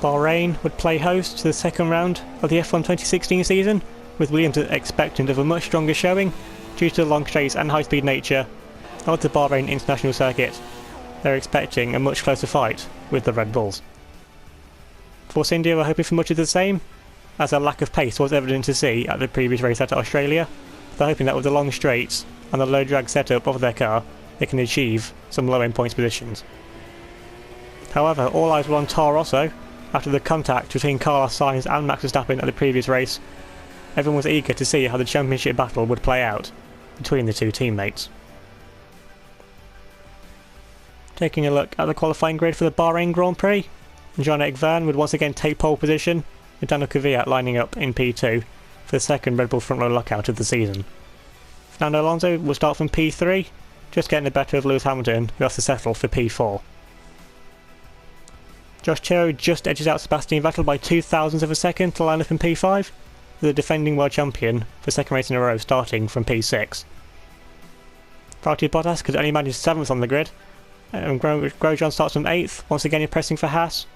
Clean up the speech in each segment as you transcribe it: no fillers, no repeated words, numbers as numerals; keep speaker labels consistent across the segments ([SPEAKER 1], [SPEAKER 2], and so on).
[SPEAKER 1] Bahrain would play host to the second round of the F1 2016 season, with Williams expectant of a much stronger showing due to the long straights and high-speed nature of the Bahrain International Circuit. They're expecting a much closer fight with the Red Bulls. Force India were hoping for much of the same, as a lack of pace was evident to see at the previous race at Australia. They're hoping that with the long straights and the low drag setup of their car, they can achieve some low end points positions. However, all eyes were on Toro Rosso after the contact between Carlos Sainz and Max Verstappen at the previous race. Everyone was eager to see how the championship battle would play out between the two teammates. Taking a look at the qualifying grid for the Bahrain Grand Prix, Jean-Eric Vergne would once again take pole position, with Daniel Kvyat lining up in P2 for the second Red Bull front row lockout of the season. Fernando Alonso will start from P3, just getting the better of Lewis Hamilton, who has to settle for P4. Josh Chero just edges out Sebastian Vettel by 0.02 of a second to line up in P5, with the defending world champion for the second race in a row starting from P6. Valtteri Bottas could only manage 7th on the grid, and Grosjean starts from 8th, once again impressing for Haas.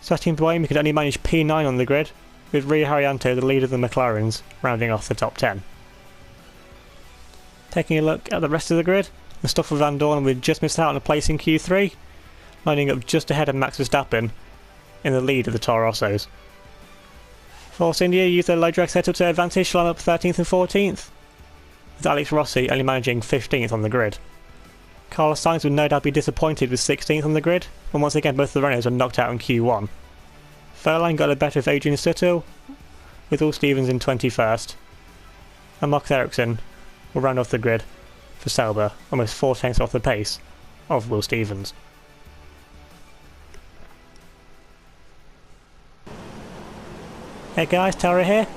[SPEAKER 1] Sebastian Buemi could only manage P9 on the grid, with Rio Haryanto, the leader of the McLarens, rounding off the top 10. Taking a look at the rest of the grid, Stoffel Van Dorn would just miss out on a place in Q3, lining up just ahead of Max Verstappen in the lead of the Toro Rossos. Force India used their low drag setup to their advantage to line up 13th and 14th, with Alex Rossi only managing 15th on the grid. Carlos Sainz would no doubt be disappointed with 16th on the grid, and once again both of the Renaults were knocked out in Q1. Furline got the better of Adrian Sutil, with Will Stevens in 21st, and Marcus Ericsson will round off the grid for Sauber, almost 4 tenths off the pace of Will Stevens. Hey guys, Tara here.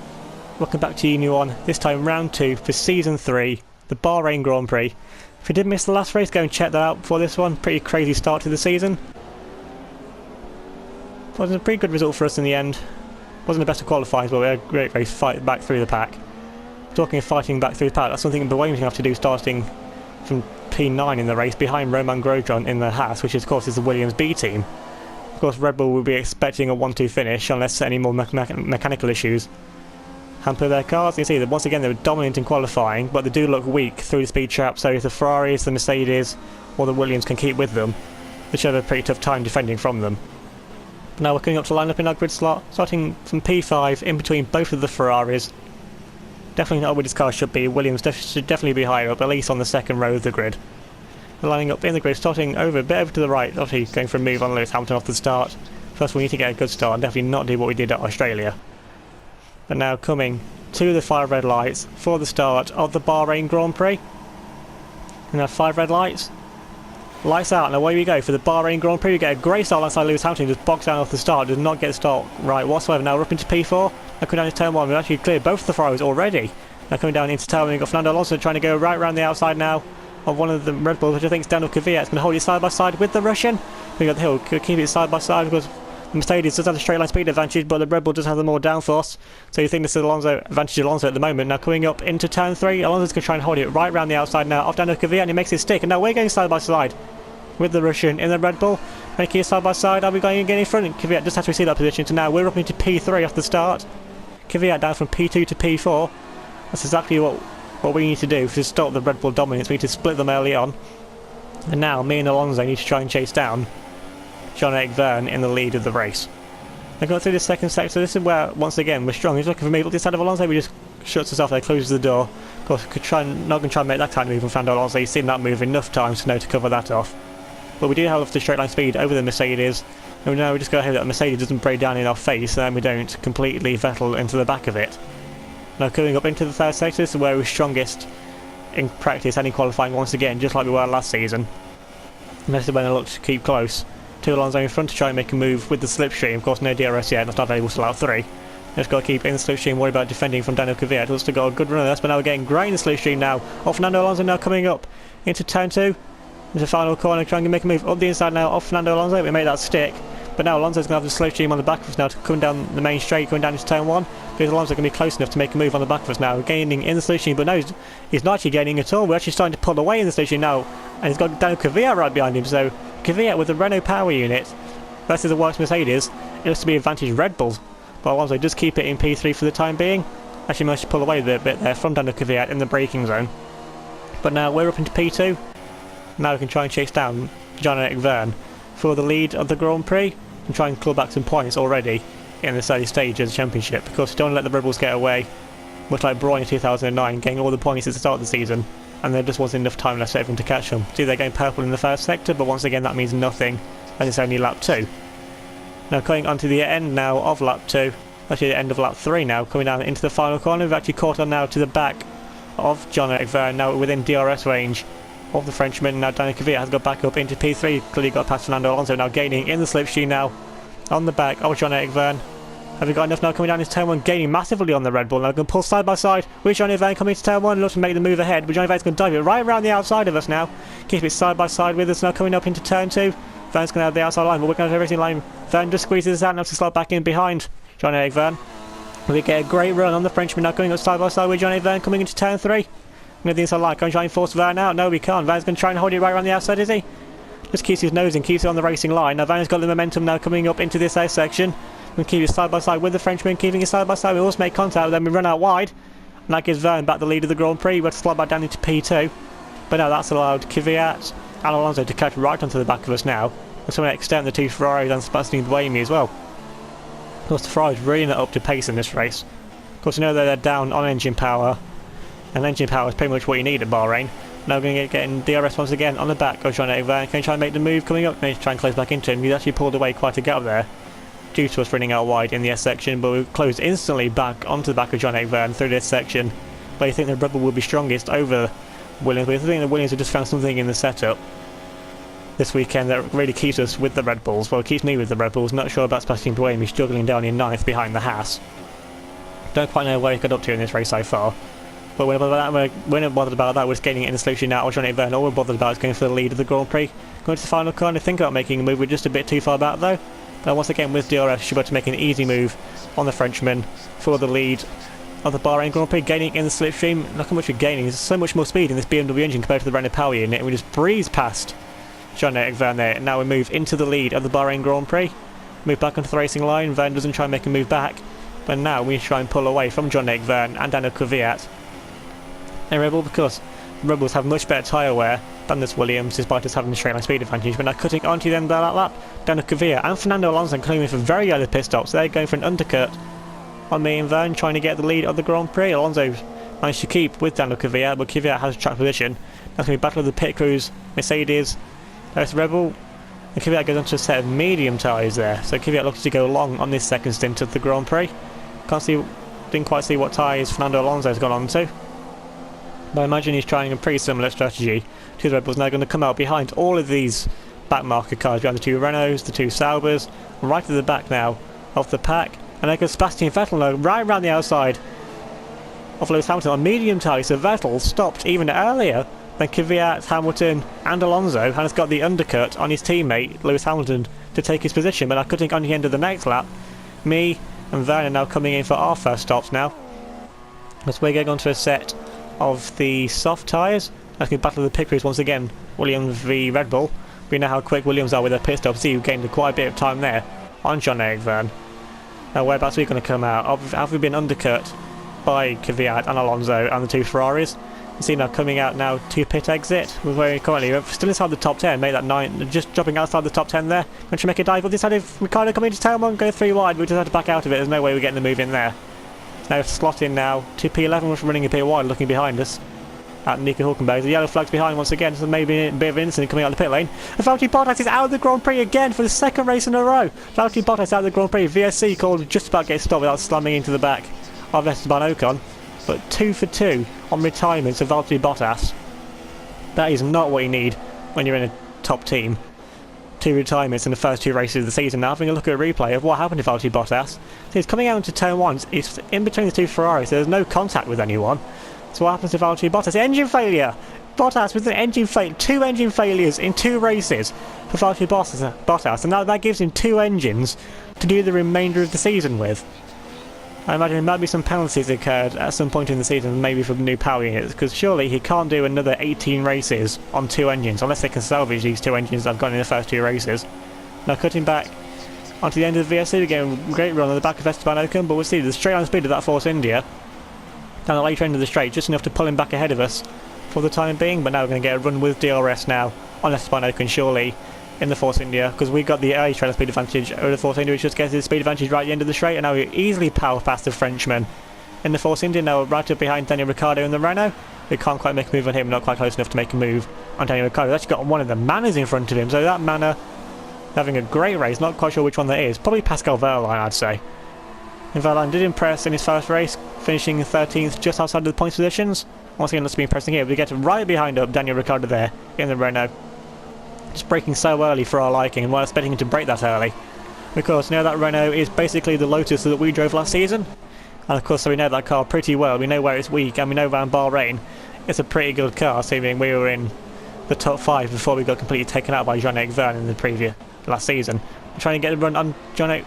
[SPEAKER 1] Welcome back to UniONE, this time round 2 for Season 3, the Bahrain Grand Prix. If you did miss the last race, go and check that out before this one. Pretty crazy start to the season. It was a pretty good result for us in the end. Wasn't the best of qualifiers, but we had a great race fight back through the pack. Talking of fighting back through the pack, that's something Bahrain's going to have to do starting from P9 in the race, behind Romain Grosjean in the Haas, which of course is the Williams B team. Of course Red Bull will be expecting a 1-2 finish unless any more mechanical issues hamper their cars. You can see that once again they were dominant in qualifying, but they do look weak through the speed trap, so if the Ferraris, the Mercedes or the Williams can keep with them, they should have a pretty tough time defending from them. But now we're coming up to line up in our grid slot, starting from P5 in between both of the Ferraris. Definitely not where this car should be. Williams should definitely be higher up, at least on the second row of the grid. We're lining up in the grid, starting a bit over to the right, obviously going for a move on Lewis Hamilton off the start. First we need to get a good start and definitely not do what we did at Australia. But now coming to the 5 red lights for the start of the Bahrain Grand Prix. And now 5 red lights. Lights out, and away we go for the Bahrain Grand Prix. We get a great start alongside Lewis Hamilton, just boxed down off the start, does not get the start right whatsoever. Now we're up into P4, now coming down into turn 1, we've actually cleared both of the Ferraris already. Now coming down into turn 1, we've got Fernando Alonso trying to go right around the outside now of one of the Red Bulls, which I think is Daniel Kvyat. It's going to hold it side by side with the Russian. We got the hill, could keep it side by side because the Mercedes does have a straight line speed advantage, but the Red Bull does have the more downforce. So you think this is advantage Alonso at the moment. Now coming up into turn 3, Alonso's going to try and hold it right around the outside now off Daniel Kvyat, and he makes it stick. And now we're going side by side with the Russian in the Red Bull. Making it side by side, are we going again in front? And Kvyat just has to receive that position. So now we're up into P3 off the start. Kvyat down from P2 to P4. That's exactly what we need to do to stop the Red Bull dominance. We need to split them early on. And now me and Alonso need to try and chase down Jean-Eric Vergne in the lead of the race. Now going through the second sector, this is where once again we're strong. He's looking for me, but this side of Alonso, he just shuts us off there, closes the door. Of course, not going to try and make that kind of move from Fernando Alonso. He's seen that move enough times to know to cover that off. But we do have the straight line speed over the Mercedes. And now we just go ahead that the Mercedes doesn't break down in our face, and then we don't completely Vettel into the back of it. Now coming up into the third sector, this is where we're strongest in practice and in qualifying once again, just like we were last season. And this is when I look to keep close to Alonso in front to try and make a move with the slipstream. Of course no DRS yet, that's not available till out 3. Just got to keep in the slipstream, worry about defending from Daniel Kvyat. We've still got a good run of this, but now we're getting great in the slipstream now. Off Fernando Alonso now coming up into turn 2. There's a final corner, trying to make a move up the inside now off Fernando Alonso. We made that stick. But now Alonso's going to have the slipstream on the back of us now to come down the main straight, going down into turn 1. Because Alonso's going to be close enough to make a move on the back of us now, gaining in the slipstream. But no, he's not actually gaining at all. We're actually starting to pull away in the slipstream now. And he's got Daniel Kvyat right behind him. So Kvyat with the Renault power unit versus the worst Mercedes, it looks to be advantage Red Bull. But Alonso does keep it in P3 for the time being. Actually managed to pull away a bit there from Daniel Kvyat in the braking zone. But now we're up into P2. Now we can try and chase down Jean-Eric Vergne for the lead of the Grand Prix and try and claw back some points already in this early stage of the championship, because we don't let the Red Bulls get away, much like Bahrain in 2009, getting all the points at the start of the season, and there just wasn't enough time left for everyone to catch them. See, they're getting purple in the first sector, but once again that means nothing, as it's only lap 2. Now coming onto the end now of lap 2, actually the end of lap 3 now, coming down into the final corner, we've actually caught on now to the back of Jean-Eric Vergne, now within DRS range of the Frenchman. Now Daniel Kvyat has got back up into P3, clearly got past Fernando Alonso, now gaining in the slipstream now on the back of Jean-Eric Vergne. Have we got enough now coming down into turn 1, gaining massively on the Red Bull. Now going to pull side by side with Jean-Eric Vergne coming into turn 1, looks to make the move ahead, but Jean-Eric Vergne's going to dive it right around the outside of us now. Keep it side by side with us now coming up into turn 2. Vergne's going to have the outside line, but we're going to have everything line. Vergne just squeezes out now to slot back in behind Jean-Eric Vergne. We get a great run on the Frenchman now going up side by side with Jean-Eric Vergne coming into turn 3. With the inside line, can we try and force Vergne out? No, we can't. Vergne's going to try and hold it right around the outside, is he? Just keeps his nose in, keeps it on the racing line. Now Vergne's got the momentum now coming up into this section. We keep it side by side with the Frenchman, keeping it side by side. We also make contact, then we run out wide. And that gives Vergne back the lead of the Grand Prix. We have to slide back down into P2. But now that's allowed Kvyat and Alonso to catch right onto the back of us now. And to an extent, the two Ferraris and Sebastian Buemi as well. Of course, the Ferraris really not up to pace in this race. Of course, we know that they're down on engine power. And engine power is pretty much what you need at Bahrain. Now we're going to get in DRS once again on the back of Jean-Eric Vergne. Can he try and make the move coming up? Can he try and close back into him? He's actually pulled away quite a gap there, due to us running out wide in the S section, but we've closed instantly back onto the back of Jean-Eric Vergne through this section. But you think the Red Bull will be strongest over Williams, but I think the Williams have just found something in the setup this weekend that really keeps us with the Red Bulls. Well, it keeps me with the Red Bulls. Not sure about Sebastian Buemi struggling down in 9th behind the Haas. Don't quite know where he got up to in this race so far. But we're not bothered about that. We're just getting it in the solution now. Jean-Eric Vergne, all we're bothered about is going for the lead of the Grand Prix. Going to the final corner, think about making a move. We're just a bit too far back though. But once again with DRS, should be able to make an easy move on the Frenchman for the lead of the Bahrain Grand Prix. Gaining in the slipstream. Look how much we're gaining. There's so much more speed in this BMW engine compared to the Renault power unit. And we just breeze past Jean-Eric Vergne there. And now we move into the lead of the Bahrain Grand Prix. Move back onto the racing line. Vergne doesn't try and make a move back. But now we try and pull away from Jean-Eric Vergne and Daniel Kvyat. And Red Bull, because Red Bulls have much better tyre wear than this Williams, despite us having a straight line speed advantage. But now cutting onto them that lap, Daniel Kvyat and Fernando Alonso coming in for very early pit stops. They're going for an undercut on me and Vergne, trying to get the lead of the Grand Prix. Alonso managed to keep with Daniel Kvyat, but Kvyat has track position. That's going to be battle of the pit crews, Mercedes, there's Red Bull, and Kvyat goes onto a set of medium tyres there. So Kvyat looks to go long on this second stint of the Grand Prix. Didn't quite see what tyres Fernando Alonso's gone on to. But I imagine he's trying a pretty similar strategy to the Red Bulls. Now going to come out behind all of these backmarker cars, behind the two Renaults, the two Saubers, right to the back now of the pack. And there goes Sebastian Vettel now, right around the outside of Lewis Hamilton on medium tyres. So Vettel stopped even earlier than Kvyat, Hamilton and Alonso, and has got the undercut on his teammate Lewis Hamilton to take his position. But now cutting on the end of the next lap, me and Vergne are now coming in for our first stops now. As we're going on to a set of the soft tyres. That's going to battle the pit crews once again. Williams v Red Bull. We know how quick Williams are with their pit stops. See, we've gained quite a bit of time there on Jean-Eric Vergne. Now whereabouts are we going to come out? Have we been undercut by Kvyat and Alonso and the two Ferraris? You see now coming out now to pit exit. We're currently still inside the top 10. Make that 9, just dropping outside the top 10 there. Going to make a dive. But this had Ricciardo coming into turn 1, go 3 wide. We just had to back out of it. There's no way we're getting the move in there. Now slot in now to P11, which is running a bit wide, looking behind us at Nico Hülkenberg. The yellow flag's behind once again, so maybe a bit of an incident coming out of the pit lane. And Valtteri Bottas is out of the Grand Prix again for the second race in a row. Valtteri Bottas out of the Grand Prix. VSC called just about get stopped without slamming into the back of Esteban Ocon. But 2 for 2 on retirements of Valtteri Bottas. That is not what you need when you're in a top team. 2 retirements in the first 2 races of the season. Now having a look at a replay of what happened to Valtteri Bottas. So he's coming out into turn 1, it's in between the two Ferraris, so there's no contact with anyone. So what happens to Valtteri Bottas? Engine failure! Bottas with an engine failure, 2 engine failures in 2 races for Valtteri Bottas, and now that gives him 2 engines to do the remainder of the season with. I imagine there might be some penalties occurred at some point in the season, maybe for the new power units, because surely he can't do another 18 races on 2 engines, unless they can salvage these 2 engines that have gone in the first 2 races. Now cutting back onto the end of the VSC. We're getting a great run on the back of Esteban Ocon, but we'll see the straight line speed of that Force India down the later end of the straight, just enough to pull him back ahead of us for the time being. But now we're going to get a run with DRS now on Esteban Ocon, surely, in the Force India, because we got the early trailer speed advantage over the Force India, which just gets his speed advantage right at the end of the straight, and now we easily power past the Frenchman in the Force India. Now right up behind Daniel Ricciardo in the Renault. We can't quite make a move on him, not quite close enough to make a move on Daniel Ricciardo. We've actually got one of the Manners in front of him, so that Manor having a great race, not quite sure which one that is, probably Pascal Wehrlein, I'd say. And Wehrlein did impress in his first race, finishing 13th just outside of the points positions. Once again, let's be impressing here. We get right behind up Daniel Ricciardo there in the Renault. Just braking so early for our liking, and we're expecting him to brake that early. Because you know that Renault is basically the Lotus that we drove last season. And of course, so we know that car pretty well. We know where it's weak, and we know around Bahrain it's a pretty good car, seeming we were in the top 5 before we got completely taken out by Jean-Eric Vergne in the last season. I'm trying to get a run on Daniel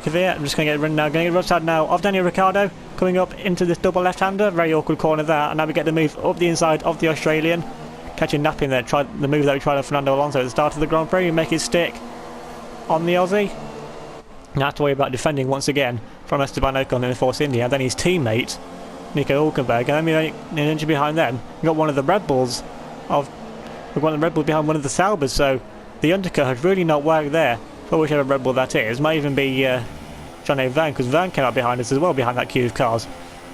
[SPEAKER 1] Kvyat. I'm just going to get a run now. Going to get a run side now of Daniel Ricciardo, coming up into this double left-hander. Very awkward corner there, and now we get the move up the inside of the Australian. Catching Napping there, tried the move that we tried on Fernando Alonso at the start of the Grand Prix. We make it stick on the Aussie. Now have to worry about defending once again from Esteban Ocon in the Force India, and then his teammate Nico Hülkenberg, and then an inch behind them we got one of the Red Bulls behind one of the Saubers, so the undercut has really not worked there for whichever Red Bull that is. Might even be Jean-Eric Vergne, because Vergne came out behind us as well, behind that queue of cars.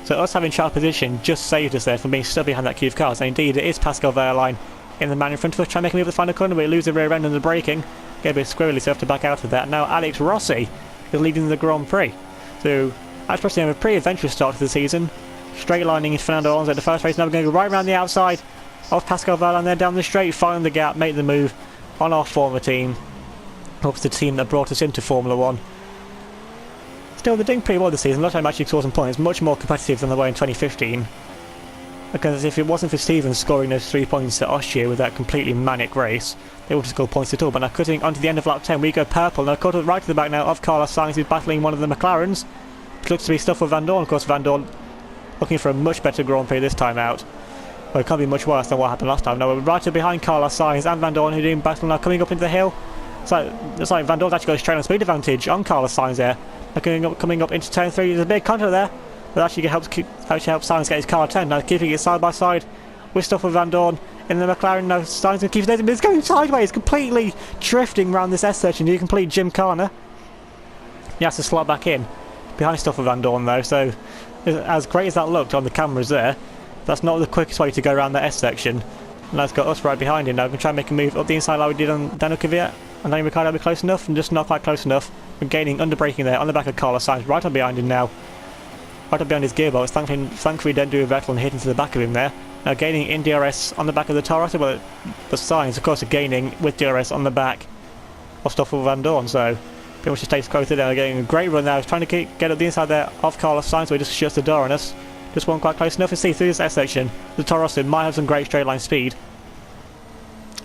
[SPEAKER 1] So us having sharp position just saved us there from being stuck behind that queue of cars. And indeed, it is Pascal Wehrlein in the man in front of us, trying to make a move at the final corner, but we lose the rear end on the braking. Get a bit squirrely, so we have to back out of that. Now Alex Rossi is leading the Grand Prix. So Alex Rossi had a pretty adventurous start to the season. Straight lining in Fernando Alonso at the first race. Now we're going to go right around the outside of Pascal Wehrlein there down the straight, find the gap, make the move on our former team. Hopes the team that brought us into Formula 1. Still, they're doing pretty well this season. Last time actually scored some points, much more competitive than they were in 2015. Because if it wasn't for Stevens scoring those 3 points at Austria with that completely manic race, they wouldn't have scored points at all. But now cutting onto the end of lap 10, we go purple. Now cut right to the back now of Carlos Sainz, who's battling one of the McLarens. It looks to be stuff with Van Dorn. Of course, Van Dorn looking for a much better Grand Prix this time out. Well, it can't be much worse than what happened last time. Now we're right up behind Carlos Sainz and Van Dorn, who are doing battle now, coming up into the hill. It's like Van Dorn's actually got a straight on speed advantage on Carlos Sainz there. Coming up into turn 3, there's a big contact there. But actually helps Sainz get his car turned. Now keeping it side by side with stuff with Van Dorn in the McLaren. Now Sainz keeps it, but it's going sideways, completely drifting around this S section. You complete Jim Carner. He has to slot back in behind stuff with Van Dorn though. So as great as that looked on the cameras there, that's not the quickest way to go around the S section. And that's got us right behind him now. We can try and make a move up the inside like we did on Daniel Kvyat. And Daniel Ricciardo will be close enough, and just not quite close enough. We're gaining under braking there on the back of Carlos Sainz, right on behind him now. Right up behind his gearbox. Thankfully don't do a Vettel and hit into the back of him there. Now gaining in DRS on the back of the Toro Rosso, but Sainz of course are gaining with DRS on the back of Stoffel Van Dorn, so pretty much just takes quota there. Getting a great run now. He's trying to get up the inside there of Carlos Sainz, so he just shuts the door on us. Just wasn't quite close enough to see through this S section. The Toro Rosso might have some great straight line speed,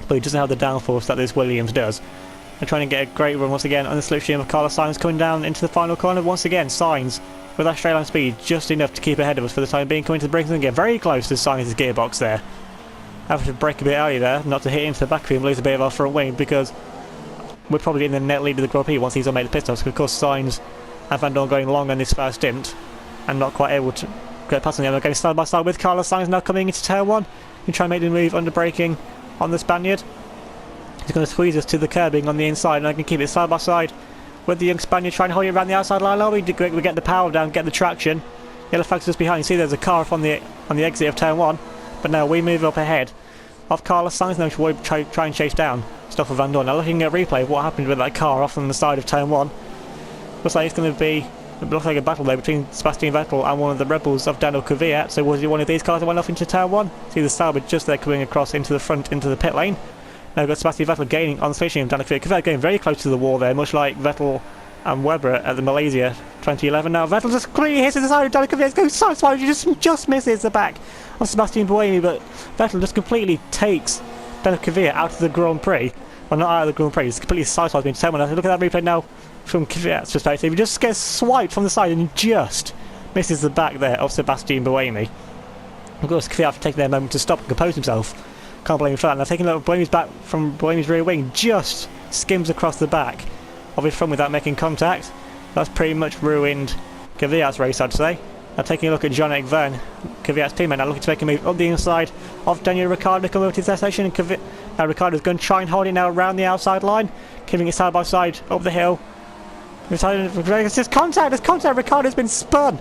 [SPEAKER 1] but he doesn't have the downforce that this Williams does. And trying to get a great run once again on the slipstream of Carlos Sainz, coming down into the final corner once again. Sainz with that straight line speed just enough to keep ahead of us for the time being, coming to the brakes and get very close to Sainz's gearbox there. Having to brake a bit early there, not to hit into the back of him, lose a bit of our front wing, because we're probably in the net lead of the Grand Prix once he's on made the pit stops. Of course Sainz and Van Dorn going long on this first stint and not quite able to get past them. They're going side by side with Carlos Sainz now coming into turn 1. You try and make the move under braking on the Spaniard. He's going to squeeze us to the curbing on the inside, and I can keep it side by side with the young Spaniard trying to hold it around the outside line. We get the power down, get the traction. Yellow flags just behind. You see there's a car up on the exit of turn 1, but now we move up ahead of Carlos Sainz now to try and chase down Stoffel Van Dorn. Now looking at replay of what happened with that car off on the side of turn 1, looks like it's going to be a battle there between Sebastian Vettel and one of the Red Bulls of Daniel Kvyat. So was it one of these cars that went off into turn 1? See the Sauber just there coming across into the front into the pit lane. Now we've got Sebastian Vettel gaining on the station of Daniel Kvyat. Kvyat getting very close to the wall there, much like Vettel and Webber at the Malaysia 2011. Now Vettel just completely hits the side of Daniel Kvyat. Goes side side, just misses the back of Sebastian Buemi, but Vettel just completely takes Daniel Kvyat out of the Grand Prix. Well, not out of the Grand Prix, it's completely sideswiped into turn 1. Look at that replay now from Kvyat's perspective. He just gets swiped from the side and just misses the back there of Sebastian Buemi. Of course, Kvyat have taken their moment to stop and compose himself. Can't blame him for that. Now taking a little Buemi's back from Buemi's rear wing, just skims across the back of his front without making contact. That's pretty much ruined Kvyat's race, I'd say. Now taking a look at Jean-Eric Vergne, Kvyat's teammate, now looking to make a move up the inside of Daniel Ricciardo, coming over to their section, and now Ricciardo's going to try and hold it now around the outside line, keeping it side by side up the hill. There's contact, Ricciardo's been spun!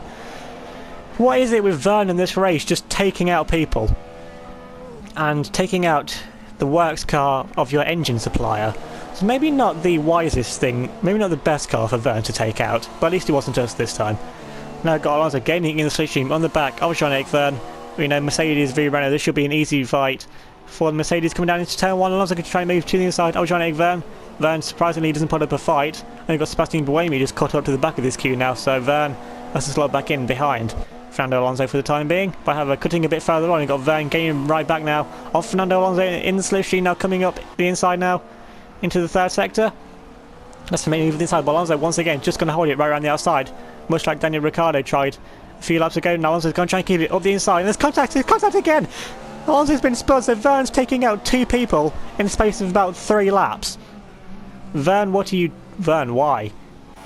[SPEAKER 1] What is it with Vergne in this race, just taking out people? And taking out the works car of your engine supplier. So maybe not the wisest thing, maybe not the best car for Vergne to take out, but at least it wasn't us this time. Now got Alonso gaining in the slipstream on the back of Jean-Eric Vergne. We know Mercedes v Renault, this should be an easy fight for the Mercedes coming down into turn 1. Alonso going to try and move to the inside of Jean-Eric Vergne. Vergne surprisingly doesn't put up a fight. And we've got Sebastian Buemi just caught up to the back of this queue now, so Vergne has to slot back in behind Fernando Alonso for the time being. But however, cutting a bit further on, we've got Vergne gaining right back now off Fernando Alonso in the slipstream, now coming up the inside now into the third sector. That's the main move inside, but Alonso once again just going to hold it right around the outside, much like Daniel Ricciardo tried a few laps ago. Now Alonso's going to try and keep it up the inside, and there's contact again! Alonso's been spun, so Vergne's taking out 2 people in the space of about 3 laps. Vergne, why?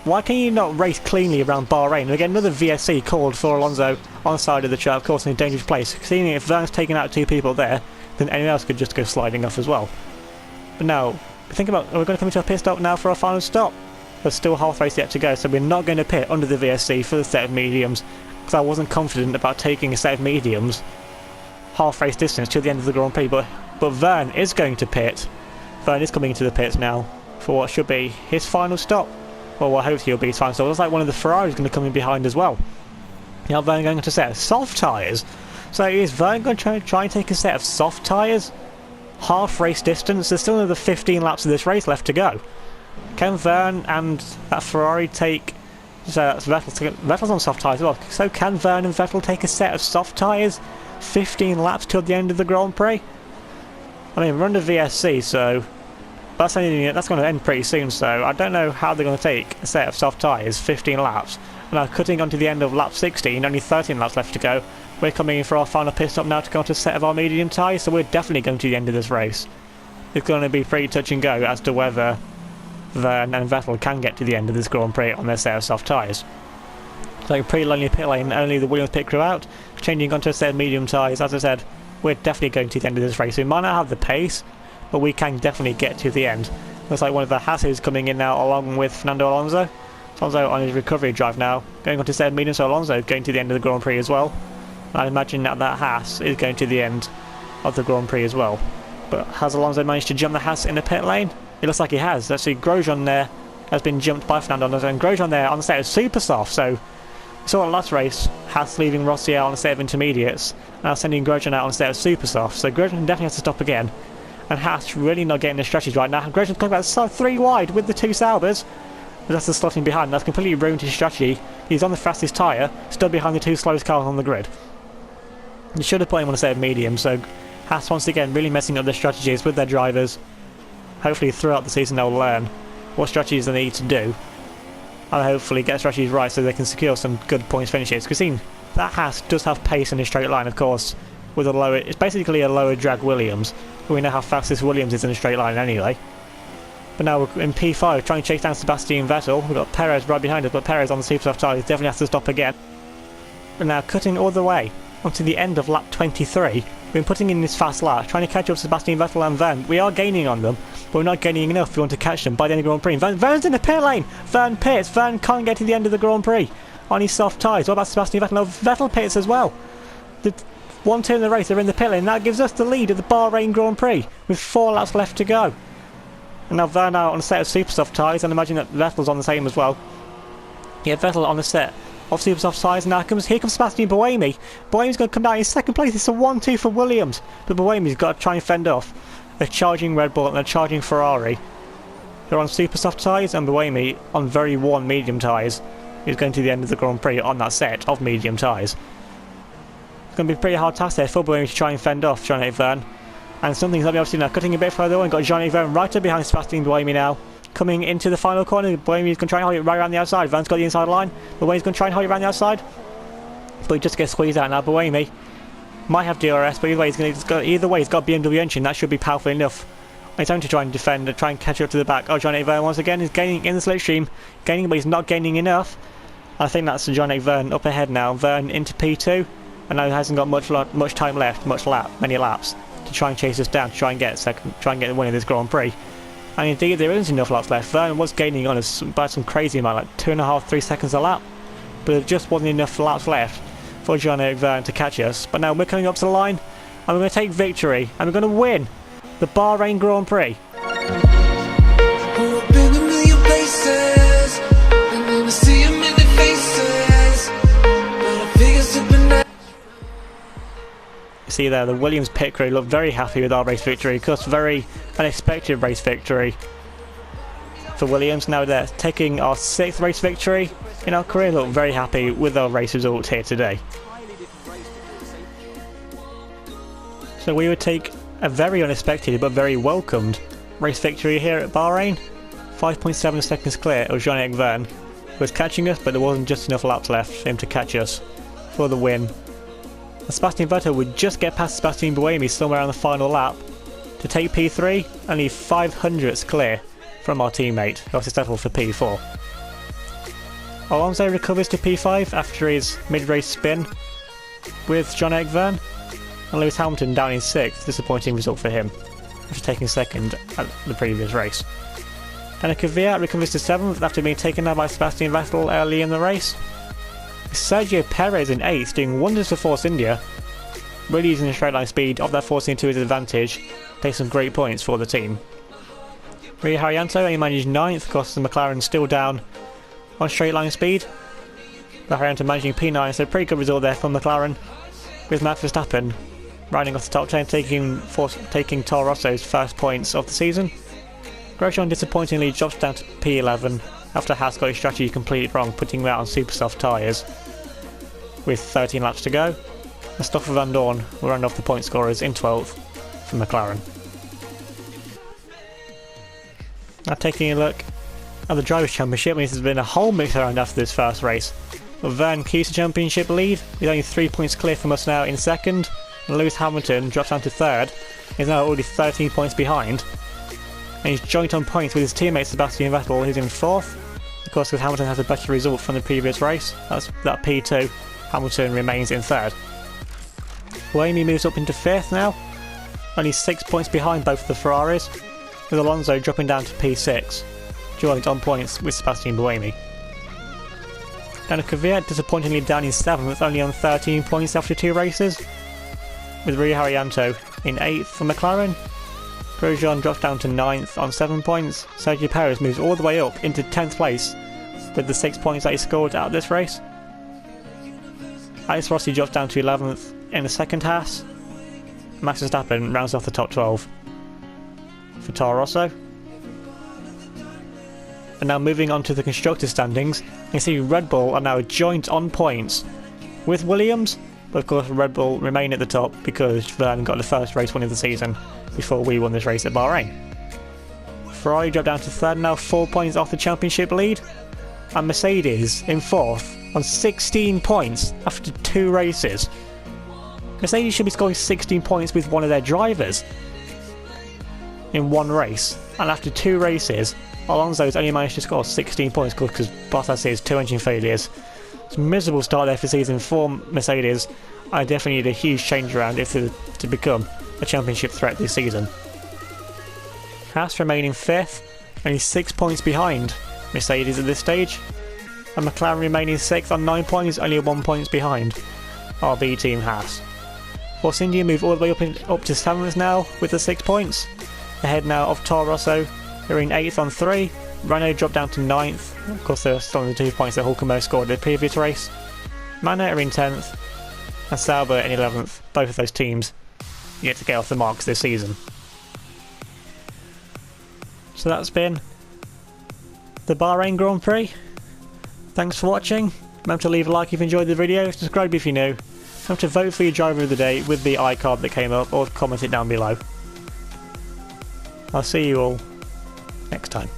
[SPEAKER 1] Why can you not race cleanly around Bahrain? And again, another VSC called for Alonso on the side of the track, of course in a dangerous place. Seeing if Vergne's taking out 2 people there, then anyone else could just go sliding off as well. But now, think about, are we going to come into a pit stop now for our final stop? There's still half race yet to go, so we're not going to pit under the VSC for the set of mediums, because I wasn't confident about taking a set of mediums half race distance to the end of the Grand Prix, but Vergne is going to pit. Vergne is coming into the pits now for what should be his final stop. Well, what hopefully will be his final stop. It looks like one of the Ferraris going to come in behind as well. Now Vergne going to set of soft tyres. So is Vergne going to try and take a set of soft tyres? Half race distance? There's still another 15 laps of this race left to go. Can Vergne and that Ferrari take... So that's Vettel's on soft tyres as well. So can Vergne and Vettel take a set of soft tyres 15 laps till the end of the Grand Prix? I mean, we're under VSC, so that's going to end pretty soon, so I don't know how they're going to take a set of soft tyres 15 laps. Now cutting onto the end of lap 16, only 13 laps left to go. We're coming in for our final pit stop now to go on to a set of our medium tyres, so we're definitely going to the end of this race. It's going to be pretty touch and go as to whether Vergne and Vettel can get to the end of this Grand Prix on their set of soft tyres. So pretty lonely pit lane, only the Williams pit crew out, changing onto a set of medium tyres. As I said, we're definitely going to the end of this race. We might not have the pace, but we can definitely get to the end. Looks like one of the Hasses coming in now along with Fernando Alonso. Alonso on his recovery drive now, going on to a set of medium, so Alonso going to the end of the Grand Prix as well. I imagine that Haas is going to the end of the Grand Prix as well. But has Alonso managed to jump the Haas in the pit lane? It looks like he has. Actually, Grosjean there has been jumped by Fernando Alonso, and Grosjean there on the set of super soft. So we saw in the last race, Haas leaving Rossi out on a set of intermediates, now sending Grosjean out on a set of super soft. So Grosjean definitely has to stop again. And Haas really not getting the strategies right now. Grosjean's coming back 3 wide with the 2 Saubers. That's the slotting behind. That's completely ruined his strategy. He's on the fastest tyre, still behind the 2 slowest cars on the grid. You should have put him on a set of medium, so Haas once again really messing up their strategies with their drivers. Hopefully throughout the season they'll learn what strategies they need to do, and hopefully get strategies right so they can secure some good points finishes. Because seeing that Haas does have pace in a straight line, of course, with a lower, it's basically a lower drag Williams. We know how fast this Williams is in a straight line anyway. But now we're in P5 trying to chase down Sebastian Vettel. We've got Perez right behind us, but Perez on the super soft tyres definitely has to stop again. But now cutting all the way onto the end of lap 23, we've been putting in this fast lap, trying to catch up Sebastian Vettel and Vergne. We are gaining on them, but we're not gaining enough if we want to catch them by the end of the Grand Prix. Vergne's in the pit lane! Vergne pits! Vergne can't get to the end of the Grand Prix on his soft tyres. What about Sebastian Vettel? No, Vettel pits as well. The 1-2 in the race, they're in the pit lane. That gives us the lead of the Bahrain Grand Prix with 4 laps left to go. And now Vergne out on a set of super soft tyres, and imagine that Vettel's on the same as well. Yeah, Vettel on a set of super soft tyres. Now here comes Sebastian Buemi. Buemi's going to come down in second place. It's a 1-2 for Williams, but Buemi's got to try and fend off a charging Red Bull and a charging Ferrari. They're on super soft tyres, and Buemi on very worn medium tyres is going to the end of the Grand Prix on that set of medium tyres. It's going to be a pretty hard task there for Buemi to try and fend off Jean-Eric Vergne. And something's not obviously now cutting a bit further on. Got Jean-Eric Vergne right up behind Sebastian Buemi now. Coming into the final corner, Buemi's going to try and hold it right around the outside. Vergne's got the inside line. Buemi's going to try and hold it around the outside, but he just gets squeezed out now. Buemi might have DRS, but either way, he's got BMW engine. That should be powerful enough He's having to try and defend and try and catch up to the back. Oh, John Verne once again is gaining in the slipstream. Gaining, but he's not gaining enough. I think that's John Verne up ahead now. Verne into P2. And now he hasn't got much time left, many laps, to try and chase us down, to try and get second, try and get the win of this Grand Prix. And indeed, there isn't enough laps left. Verne was gaining on us by some crazy amount, like 2.5, 3 seconds a lap. But there just wasn't enough laps left for John Verne to catch us. But now we're coming up to the line, and we're going to take victory, and we're going to win the Bahrain Grand Prix. See there, the Williams pit crew look very happy with our race victory. Of course, very unexpected race victory for Williams. Now they're taking our 6th race victory in our career. Look very happy with our race results here today. So we would take a very unexpected but very welcomed race victory here at Bahrain. 5.7 seconds clear of Jean-Eric Verne, who was catching us, but there wasn't just enough laps left for him to catch us for the win. Sebastian Vettel would just get past Sebastian Buemi somewhere on the final lap to take P3, only 500ths clear from our teammate, who also settled for P4. Alonso recovers to P5 after his mid-race spin with Jean-Eric Verne, and Lewis Hamilton down in 6th, disappointing result for him after taking 2nd at the previous race. Danica Kvyat recovers to 7th after being taken out by Sebastian Vettel early in the race. Sergio Perez in 8th, doing wonders for Force India, really using the straight line speed of that Force India to his advantage, takes some great points for the team. Rio Haryanto only managed 9th, of course the McLaren still down on straight line speed. Haryanto managing P9, so pretty good result there from McLaren, with Max Verstappen riding off the top 10, taking Toro Rosso's first points of the season. Grosjean disappointingly drops down to P11 after Haas got his strategy completely wrong, putting him out on super soft tyres with 13 laps to go. And Stoffel Van Dorn will round off the point scorers in 12th for McLaren. Now taking a look at the Drivers' Championship, this has been a whole mix around after this first race. But Verne keeps the championship lead, he's only 3 points clear from us now in 2nd, and Lewis Hamilton drops down to 3rd, he's now already 13 points behind. And he's joint on points with his teammate Sebastian Vettel, who's in 4th. Of course, because Hamilton has a better result from the previous race, that's that P2, Hamilton remains in 3rd. Buemi moves up into 5th now, only 6 points behind both of the Ferraris, with Alonso dropping down to P6, joint on points with Sebastian Buemi. Danica Kvyat disappointingly down in 7th, only on 13 points after 2 races, with Rio Haryanto in 8th for McLaren. Grosjean drops down to 9th on 7 points. Sergio Perez moves all the way up into 10th place with the 6 points that he scored out of this race. Alex Rossi drops down to 11th in the 2nd Haas. Max Verstappen rounds off the top 12 for Toro Rosso. And now moving on to the constructors' standings, you see Red Bull are now joint on points with Williams, but of course Red Bull remain at the top because Verne got the first race win of the season before we won this race at Bahrain. Ferrari dropped down to 3rd now, 4 points off the championship lead, and Mercedes in 4th on 16 points after 2 races. Mercedes should be scoring 16 points with one of their drivers in 1 race, and after 2 races Alonso's only managed to score 16 points because Bottas' 2 engine failures. It's a miserable start there for the season for Mercedes. I definitely need a huge change around if to become a championship threat this season. Haas remaining 5th, only 6 points behind Mercedes at this stage, and McLaren remaining 6th on 9 points, only 1 point behind our B team Haas. Force India move all the way up to 7th now with the 6 points, ahead now of Toro Rosso, they're in 8th on 3, Renault dropped down to 9th, of course they're still on the 2 points that Hulkenberg scored in the previous race. Manor are in 10th, and Sauber in 11th, both of those teams yet to get off the marks this season. So that's been the Bahrain Grand Prix. Thanks for watching. Remember to leave a like if you enjoyed the video, subscribe if you're new, remember to vote for your driver of the day with the iCard that came up, or comment it down below. I'll see you all next time.